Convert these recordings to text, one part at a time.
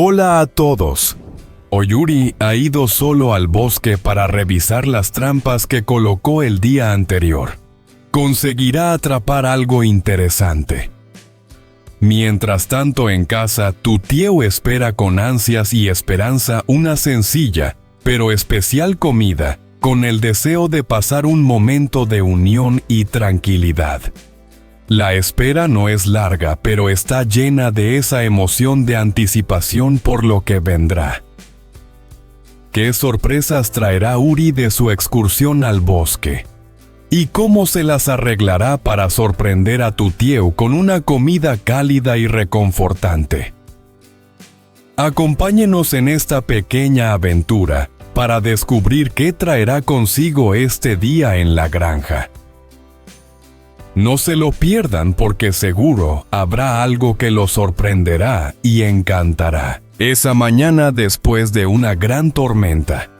Hola a todos. Hoy Uri ha ido solo al bosque para revisar las trampas que colocó el día anterior. Conseguirá atrapar algo interesante. Mientras tanto en casa, tu tío espera con ansias y esperanza una sencilla, pero especial comida, con el deseo de pasar un momento de unión y tranquilidad. La espera no es larga, pero está llena de esa emoción de anticipación por lo que vendrá. ¿Qué sorpresas traerá Uri de su excursión al bosque? ¿Y cómo se las arreglará para sorprender a tu tío con una comida cálida y reconfortante? Acompáñenos en esta pequeña aventura para descubrir qué traerá consigo este día en la granja. No se lo pierdan porque seguro habrá algo que los sorprenderá y encantará. Esa mañana después de una gran tormenta,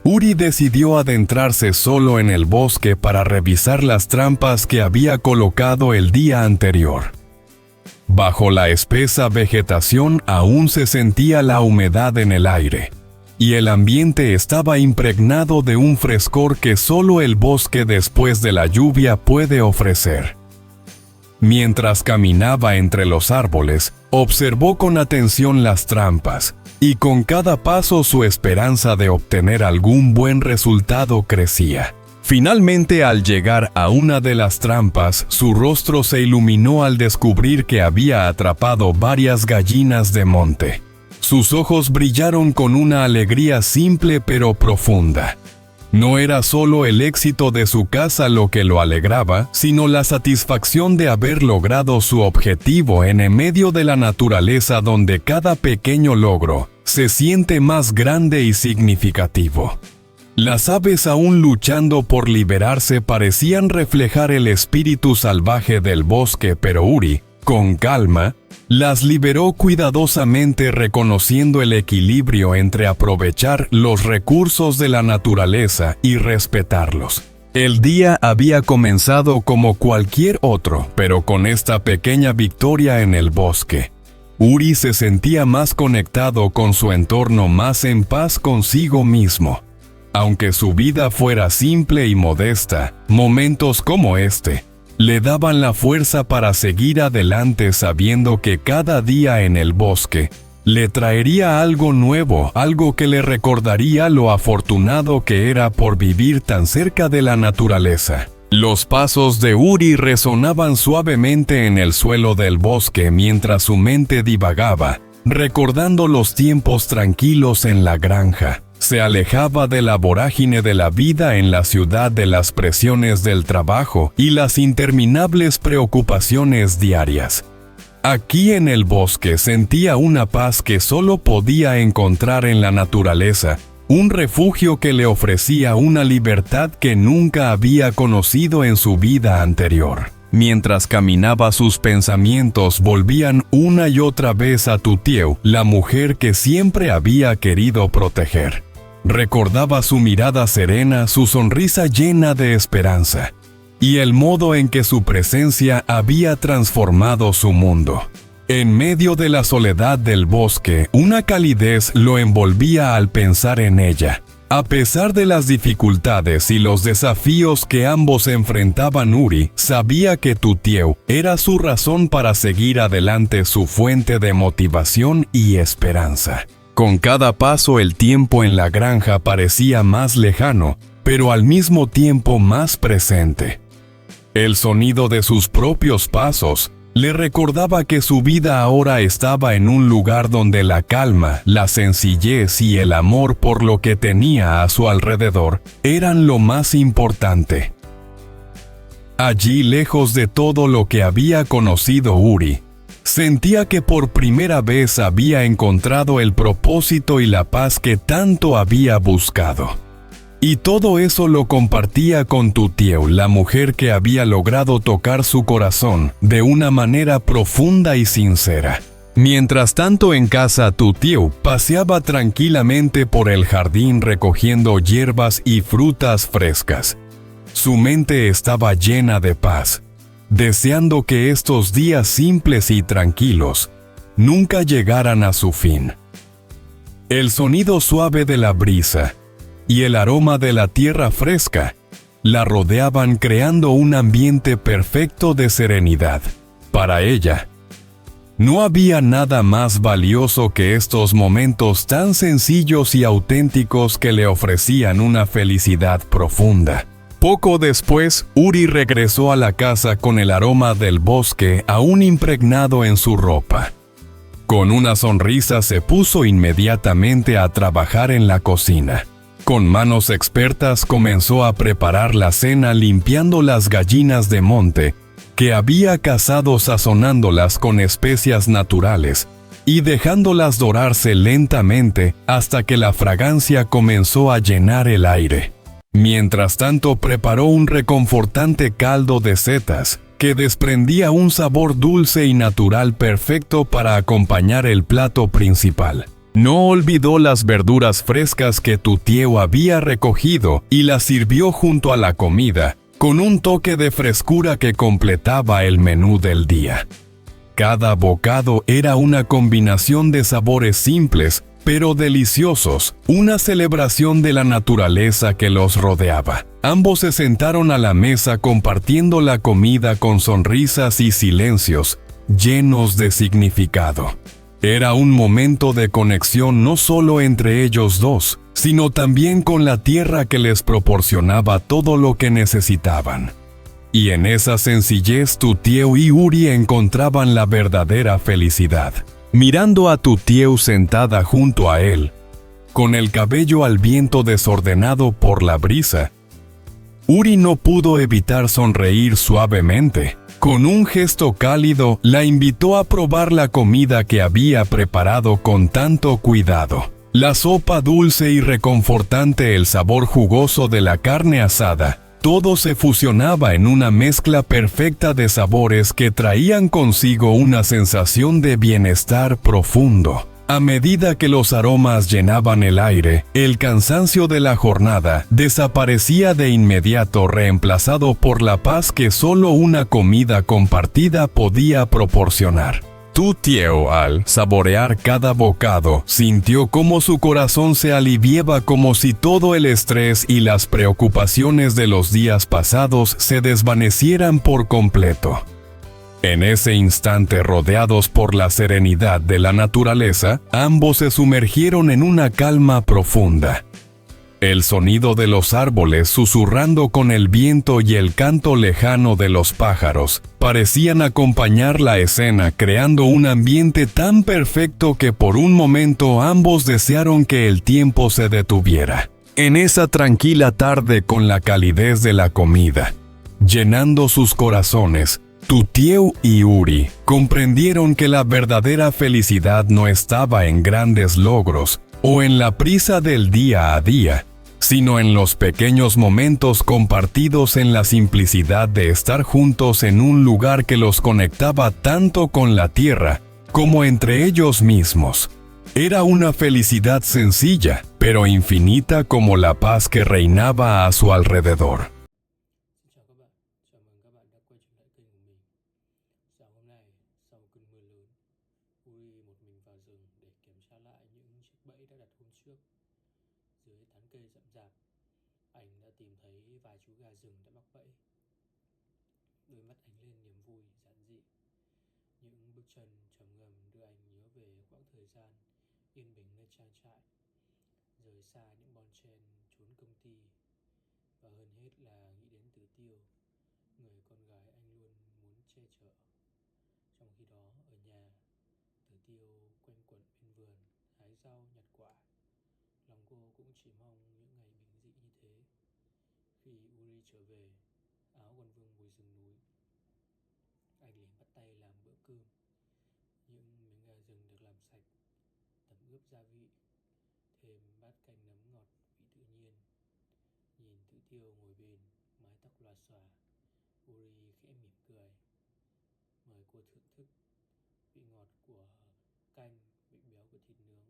Uri decidió adentrarse solo en el bosque para revisar las trampas que había colocado el día anterior. Bajo la espesa vegetación aún se sentía la humedad en el aire, y el ambiente estaba impregnado de un frescor que solo el bosque después de la lluvia puede ofrecer. Mientras caminaba entre los árboles, observó con atención las trampas, y con cada paso su esperanza de obtener algún buen resultado crecía. Finalmente, al llegar a una de las trampas, su rostro se iluminó al descubrir que había atrapado varias gallinas de monte. Sus ojos brillaron con una alegría simple pero profunda. No era solo el éxito de su caza lo que lo alegraba, sino la satisfacción de haber logrado su objetivo en el medio de la naturaleza donde cada pequeño logro se siente más grande y significativo. Las aves aún luchando por liberarse parecían reflejar el espíritu salvaje del bosque, pero Uri, con calma, las liberó cuidadosamente reconociendo el equilibrio entre aprovechar los recursos de la naturaleza y respetarlos. El día había comenzado como cualquier otro, pero con esta pequeña victoria en el bosque, Uri se sentía más conectado con su entorno, más en paz consigo mismo. Aunque su vida fuera simple y modesta, momentos como este le daban la fuerza para seguir adelante sabiendo que cada día en el bosque le traería algo nuevo, algo que le recordaría lo afortunado que era por vivir tan cerca de la naturaleza. Los pasos de Uri resonaban suavemente en el suelo del bosque mientras su mente divagaba, recordando los tiempos tranquilos en la granja. Se alejaba de la vorágine de la vida en la ciudad, de las presiones del trabajo y las interminables preocupaciones diarias. Aquí en el bosque sentía una paz que solo podía encontrar en la naturaleza, un refugio que le ofrecía una libertad que nunca había conocido en su vida anterior. Mientras caminaba, sus pensamientos volvían una y otra vez a tu tío, la mujer que siempre había querido proteger. Recordaba su mirada serena, su sonrisa llena de esperanza, y el modo en que su presencia había transformado su mundo. En medio de la soledad del bosque, una calidez lo envolvía al pensar en ella. A pesar de las dificultades y los desafíos que ambos enfrentaban, Uri sabía que tu tío era su razón para seguir adelante, su fuente de motivación y esperanza. Con cada paso el tiempo en la granja parecía más lejano, pero al mismo tiempo más presente. El sonido de sus propios pasos le recordaba que su vida ahora estaba en un lugar donde la calma, la sencillez y el amor por lo que tenía a su alrededor eran lo más importante. Allí, lejos de todo lo que había conocido, Uri sentía que por primera vez había encontrado el propósito y la paz que tanto había buscado. Y todo eso lo compartía con tu tío, la mujer que había logrado tocar su corazón de una manera profunda y sincera. Mientras tanto en casa, tu tío paseaba tranquilamente por el jardín recogiendo hierbas y frutas frescas. Su mente estaba llena de paz, deseando que estos días simples y tranquilos nunca llegaran a su fin. El sonido suave de la brisa y el aroma de la tierra fresca la rodeaban creando un ambiente perfecto de serenidad. Para ella, no había nada más valioso que estos momentos tan sencillos y auténticos que le ofrecían una felicidad profunda. Poco después, Uri regresó a la casa con el aroma del bosque aún impregnado en su ropa. Con una sonrisa se puso inmediatamente a trabajar en la cocina. Con manos expertas comenzó a preparar la cena limpiando las gallinas de monte que había cazado sazonándolas con especias naturales y dejándolas dorarse lentamente hasta que la fragancia comenzó a llenar el aire. Mientras tanto preparó un reconfortante caldo de setas que desprendía un sabor dulce y natural perfecto para acompañar el plato principal. No olvidó las verduras frescas que tu tío había recogido y las sirvió junto a la comida, con un toque de frescura que completaba el menú del día. Cada bocado era una combinación de sabores simples, pero deliciosos, una celebración de la naturaleza que los rodeaba. Ambos se sentaron a la mesa compartiendo la comida con sonrisas y silencios, llenos de significado. Era un momento de conexión no solo entre ellos dos, sino también con la tierra que les proporcionaba todo lo que necesitaban. Y en esa sencillez Tutieu y Uri encontraban la verdadera felicidad. Mirando a Tutieu sentada junto a él, con el cabello al viento desordenado por la brisa, Uri no pudo evitar sonreír suavemente. Con un gesto cálido, la invitó a probar la comida que había preparado con tanto cuidado. La sopa dulce y reconfortante, el sabor jugoso de la carne asada, todo se fusionaba en una mezcla perfecta de sabores que traían consigo una sensación de bienestar profundo. A medida que los aromas llenaban el aire, el cansancio de la jornada desaparecía de inmediato, reemplazado por la paz que solo una comida compartida podía proporcionar. Tutieu, al saborear cada bocado, sintió cómo su corazón se aliviaba, como si todo el estrés y las preocupaciones de los días pasados se desvanecieran por completo. En ese instante, rodeados por la serenidad de la naturaleza, ambos se sumergieron en una calma profunda. El sonido de los árboles susurrando con el viento y el canto lejano de los pájaros parecían acompañar la escena, creando un ambiente tan perfecto que por un momento ambos desearon que el tiempo se detuviera. En esa tranquila tarde, con la calidez de la comida llenando sus corazones, Tutieu y Uri comprendieron que la verdadera felicidad no estaba en grandes logros o en la prisa del día a día, sino en los pequeños momentos compartidos, en la simplicidad de estar juntos en un lugar que los conectaba tanto con la tierra como entre ellos mismos. Era una felicidad sencilla, pero infinita, como la paz que reinaba a su alrededor. Chào các bạn, chào mừng các bạn đã quay trở lại kênh của mình. Sáng hôm nay, sau cơn mưa lớn, Uri một mình vào rừng để kiểm tra lại những chiếc bẫy đã đặt hôm trước. Dưới tán cây rậm rạp, anh đã tìm thấy vài chú gà rừng đã mắc bẫy. Đôi mắt ánh lên niềm vui giản dị. Những bước chân trầm ngâm đưa anh nhớ về quãng thời gian yên bình nơi trang trại, rời xa những bon chen trốn công ty, và hơn hết là nghĩ đến Tử Tiêu, người con gái anh luôn muốn che chở. Trong khi đó, ở nhà, Tử Tiêu quanh quẩn bên vườn, hái rau nhặt quả. Lòng cô cũng chỉ mong những ngày bình dị như thế. Khi Uri trở về, áo còn vương mùi rừng núi, anh liền bắt tay làm bữa cơm. Những miếng gà rừng được làm sạch, tẩm ướp gia vị, thêm bát canh nấm ngọt vị tự nhiên. Nhìn Tử Tiêu ngồi bên, mái tóc lòa xòa, Uri khẽ mỉm cười. Mời cô thưởng thức vị ngọt của canh, vị béo của thịt nướng,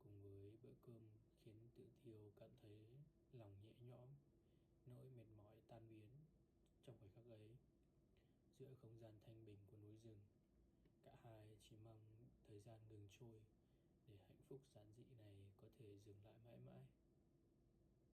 cùng với bữa cơm khiến Tử Tiêu cảm thấy lòng nhẹ nhõm, nỗi mệt mỏi tan biến. Trong khoảnh khắc ấy, giữa không gian thanh bình của núi rừng, cả hai chỉ mong thời gian ngừng trôi, để hạnh phúc giản dị này có thể dừng lại mãi